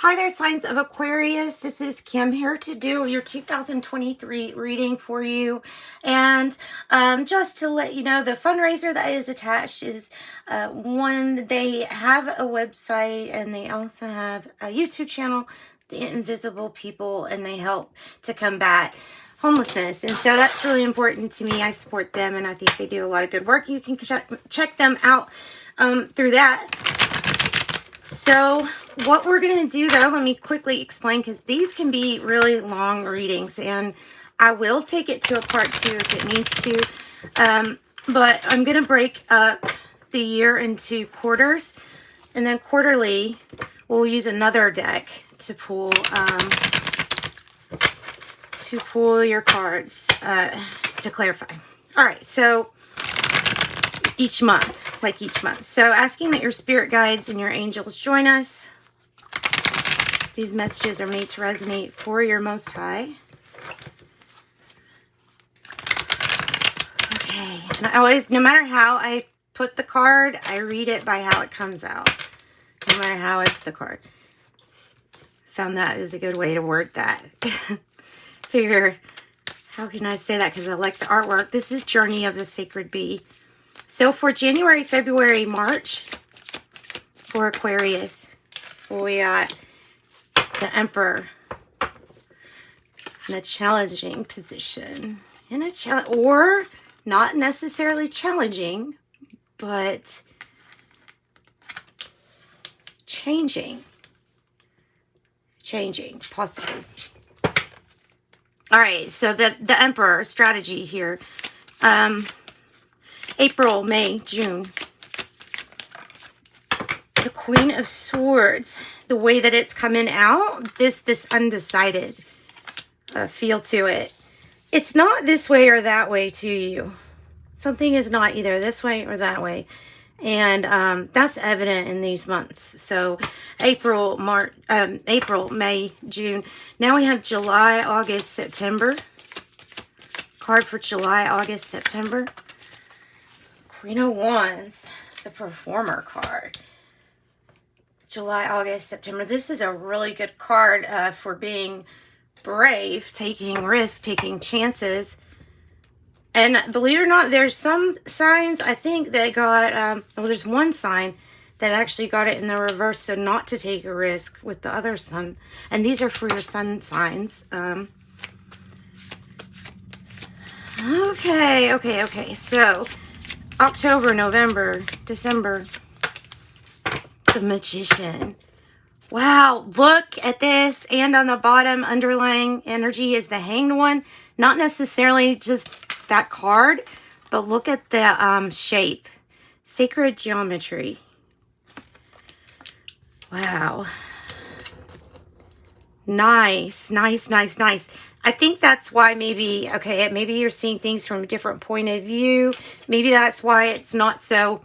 Hi there, signs of Aquarius. This is Kim here to do your 2023 reading for you. And just to let you know, the fundraiser that is attached is one, they have a website and they also have a YouTube channel, The Invisible People, and they help to combat homelessness. And so that's really important to me. I support them and I think they do a lot of good work. You can check them out through that. So what we're going to do, though, let me quickly explain, because these can be really long readings, and I will take it to a part 2 if it needs to. But I'm going to break up the year into quarters, and then quarterly, we'll use another deck to pull your cards to clarify. All right, so each month. So asking that your spirit guides and your angels join us. These messages are made to resonate for your Most High. Okay, and I always, no matter how I put the card, I read it by how it comes out. No matter how I put the card. Found that is a good way to word that. Figure, how can I say that? Because I like the artwork. This is Journey of the Sacred Bee. So for January, February, March, for Aquarius, we got the Emperor in a challenging position. Or not necessarily challenging, but changing, possibly. All right, so the Emperor strategy here. April, May, June. The Queen of Swords, the way that it's coming out, this undecided feel to it. It's not this way or that way to you. Something is not either this way or that way. And that's evident in these months. So April, May, June. Now we have July, August, September. Card for July, August, September. Queen of Wands, the Performer card. July, August, September. This is a really good card for being brave, taking risks, taking chances. And believe it or not, there's some signs, I think, that got, well, there's one sign that actually got it in the reverse, so not to take a risk with the other sun. And these are for your sun signs. Okay. So October, November, December. The Magician. Wow, look at this. And on the bottom, underlying energy is the Hanged One. Not necessarily just that card, but look at the shape. Sacred geometry. Wow. Nice. I think that's why maybe you're seeing things from a different point of view. Maybe that's why it's not so,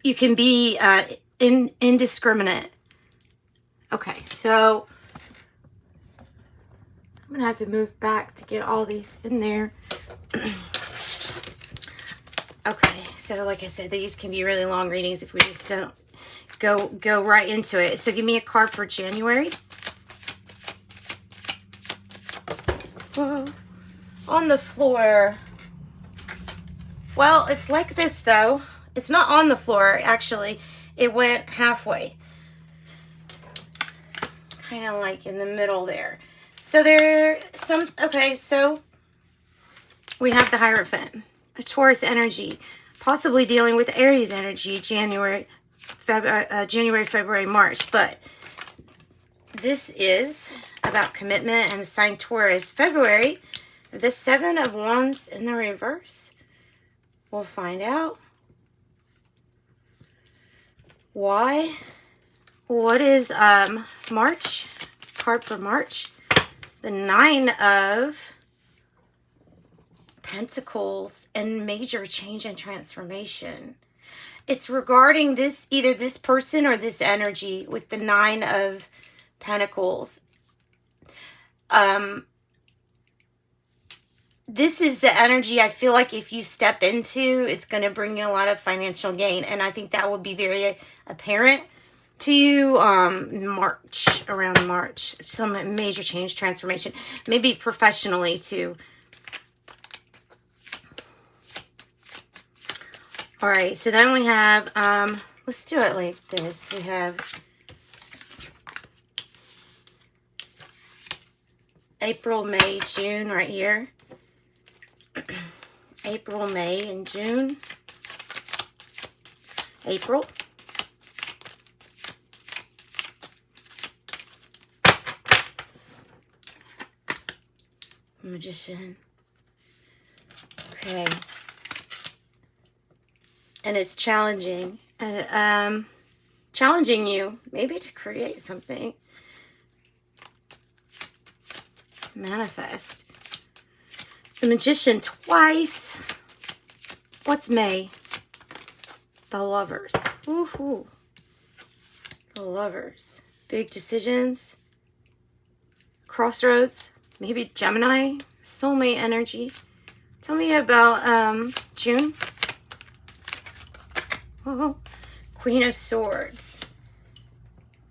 you can be indiscriminate. Okay, so I'm going to have to move back to get all these in there. Okay, so like I said, these can be really long readings if we just don't go right into it. So give me a card for January. Whoa. On the floor. Well, it's like this though. It's not on the floor, actually. It went halfway. Kind of like in the middle there. So so we have the Hierophant, a Taurus energy, possibly dealing with Aries energy, January, February, March. But this is about commitment and the sign Taurus. February, the Seven of Wands in the reverse. We'll find out. Why? What is March? Card for March. The Nine of Pentacles and major change and transformation. It's regarding this, either this person or this energy with the Nine of Pentacles. This is the energy I feel like if you step into, it's going to bring you a lot of financial gain. And I think that will be very apparent to you March, around March. Some major change, transformation. Maybe professionally too. All right, so then we have, let's do it like this. We have April, May, June right here. April, May, and June. April. Magician. Okay. And it's challenging. Challenging you, maybe to create something. Manifest. The Magician twice. What's May? The Lovers. Woohoo. The Lovers. Big decisions. Crossroads. Maybe Gemini. Soulmate energy. Tell me about June. Oh, Queen of Swords.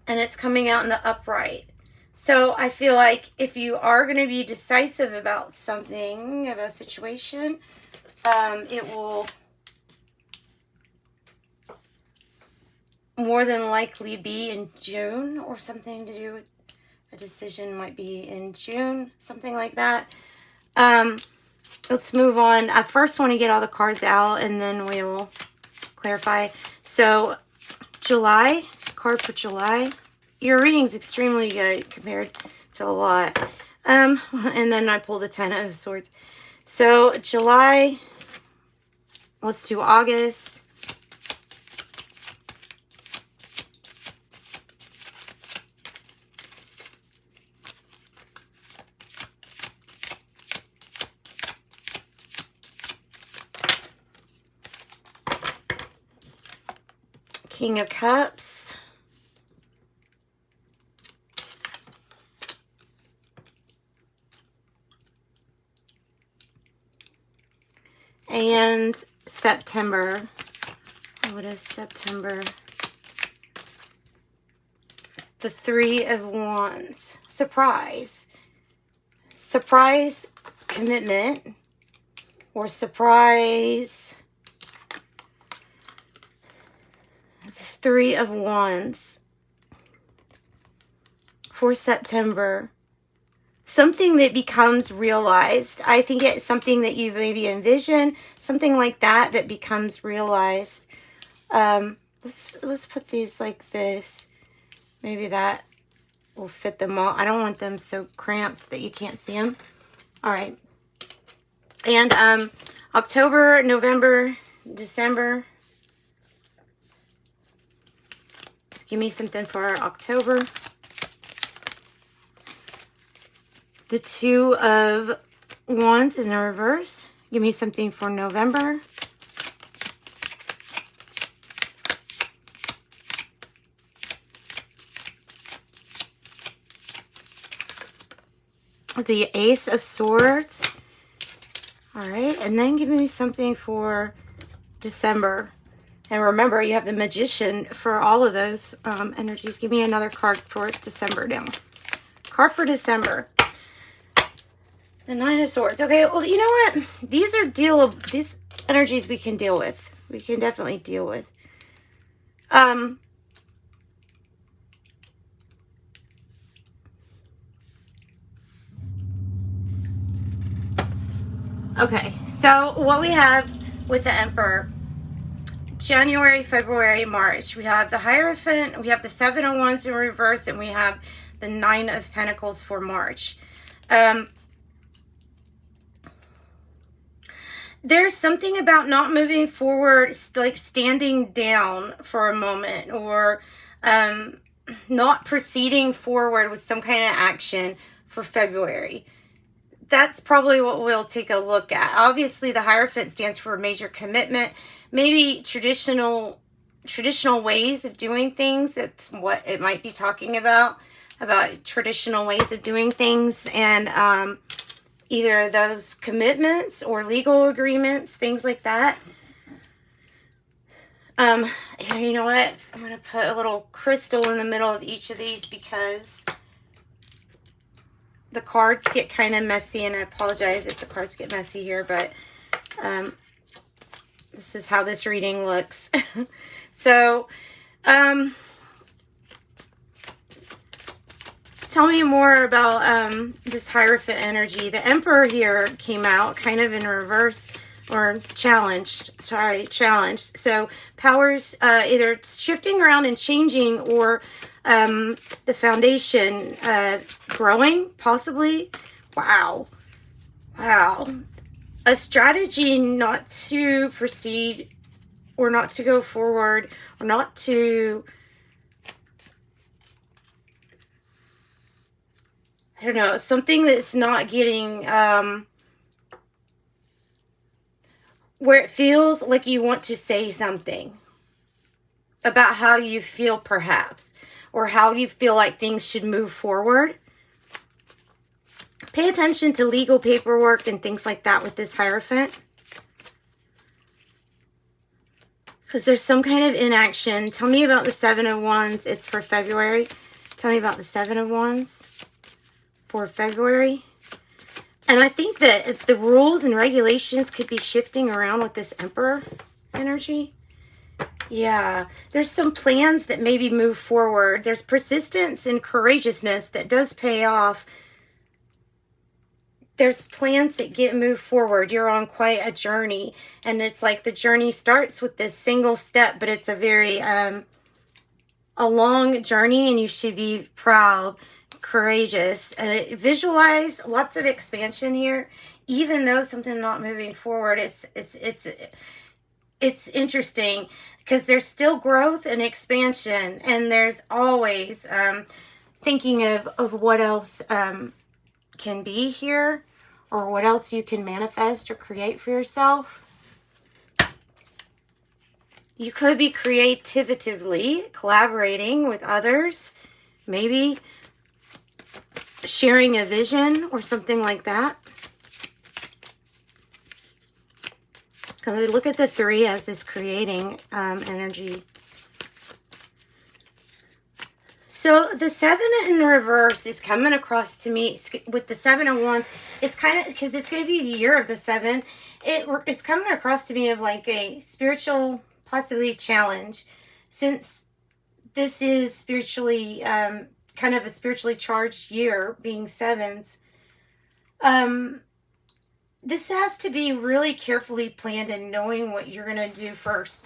And it's coming out in the upright. So I feel like if you are going to be decisive about something, about a situation, it will more than likely be in June, or something to do with a decision might be in June, something like that. Let's move on. I first want to get all the cards out and then we will clarify. So July, card for July. Your reading's extremely good compared to a lot. And then I pull the Ten of Swords. So July, let's do August. King of Cups. And September. What is September? The Three of Wands. Surprise. Surprise commitment. Or surprise. The Three of Wands. For September. Something that becomes realized. I think it's something that you've maybe envisioned, something like that that becomes realized. Let's put these like this. Maybe that will fit them all. I don't want them so cramped that you can't see them. All right. And October, November, December. Give me something for October. The Two of Wands in the reverse. Give me something for November. The Ace of Swords. All right, and then give me something for December. And remember, you have the Magician for all of those energies. Give me another card for December now. Card for December. The Nine of Swords. Okay, well, you know what? These are these energies we can deal with. We can definitely deal with. Okay, so what we have with the Emperor, January, February, March, we have the Hierophant, we have the Seven of Wands in reverse, and we have the Nine of Pentacles for March. There's something about not moving forward, like standing down for a moment, or not proceeding forward with some kind of action for February. That's probably what we'll take a look at. Obviously, the Hierophant stands for major commitment, maybe traditional ways of doing things. It's what it might be talking about traditional ways of doing things, and either those commitments or legal agreements, things like that. You know what? I'm going to put a little crystal in the middle of each of these because the cards get kind of messy, and I apologize if the cards get messy here, but this is how this reading looks. So, tell me more about this Hierophant energy. The Emperor here came out kind of in reverse, or challenged. Sorry, challenged. So powers either shifting around and changing, or the foundation growing, possibly. Wow. Wow. A strategy not to proceed, or not to go forward, or not to, I don't know, something that's not getting, where it feels like you want to say something about how you feel, perhaps, or how you feel like things should move forward. Pay attention to legal paperwork and things like that with this Hierophant, because there's some kind of inaction. Tell me about the Seven of Wands. It's for February. Tell me about the Seven of Wands for February. And I think that the rules and regulations could be shifting around with this Emperor energy. Yeah, there's some plans that maybe move forward. There's persistence and courageousness that does pay off. There's plans that get moved forward. You're on quite a journey. And it's like the journey starts with this single step, but it's a very, a long journey, and you should be proud, courageous. Visualize lots of expansion here, even though something not moving forward. It's interesting because there's still growth and expansion, and there's always thinking of what else can be here, or what else you can manifest or create for yourself. You could be creatively collaborating with others, maybe sharing a vision or something like that. Because look at the 3 as this creating energy. So the 7 in reverse is coming across to me with the 7 of Wands. It's kind of, because it's going to be the year of the 7. It's coming across to me of like a spiritual, possibly challenge. Since this is spiritually, kind of a spiritually charged year, being 7s. This has to be really carefully planned and knowing what you're going to do first.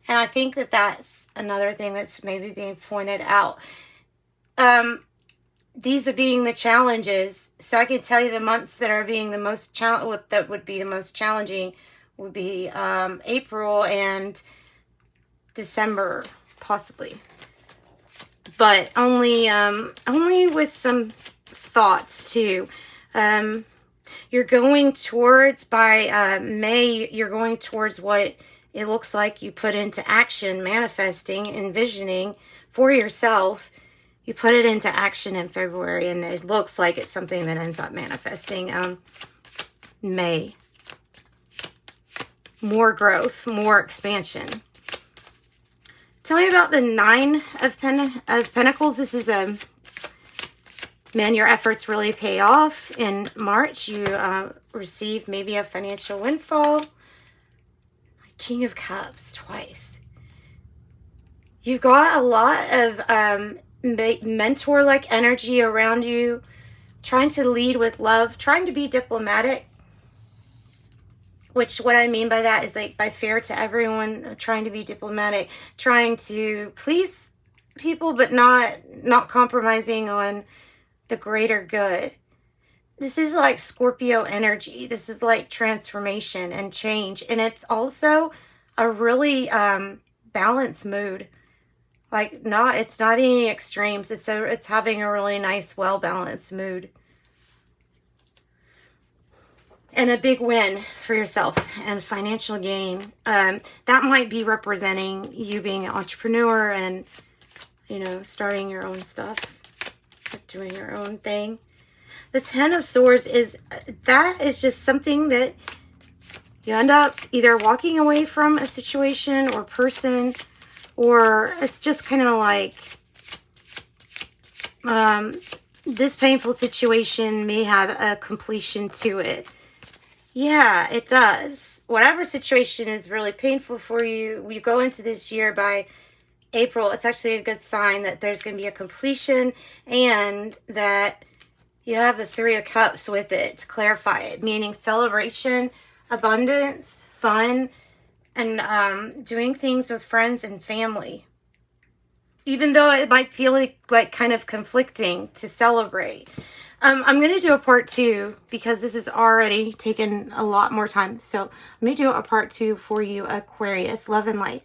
And I think that that's another thing that's maybe being pointed out. These are being the challenges. So I can tell you the months that are being the most that would be the most challenging would be April and December, possibly. But only with some thoughts too. You're going towards, by May, you're going towards what it looks like you put into action, manifesting, envisioning for yourself. You put it into action in February, and it looks like it's something that ends up manifesting May. More growth, more expansion. Tell me about the 9 of Pentacles. This is a, man, your efforts really pay off. In March, you receive maybe a financial windfall. King of Cups twice. You've got a lot of mentor-like energy around you, trying to lead with love, trying to be diplomatic, which what I mean by that is like by fair to everyone, trying to be diplomatic, trying to please people, but not compromising on the greater good. This is like Scorpio energy. This is like transformation and change. And it's also a really balanced mood. Like it's not any extremes. It's having a really nice, well-balanced mood. And a big win for yourself and financial gain. That might be representing you being an entrepreneur and, you know, starting your own stuff, doing your own thing. The 10 of Swords is just something that You end up either walking away from a situation or person, or it's just kind of like this painful situation may have a completion to it. Yeah, it does. Whatever situation is really painful for you, you go into this year by April, it's actually a good sign that there's going to be a completion and that you have the Three of Cups with it to clarify it, meaning celebration, abundance, fun, and doing things with friends and family. Even though it might feel like kind of conflicting to celebrate. I'm going to do a part 2 because this has already taken a lot more time. So I'm going to do a part 2 for you, Aquarius. Love and light.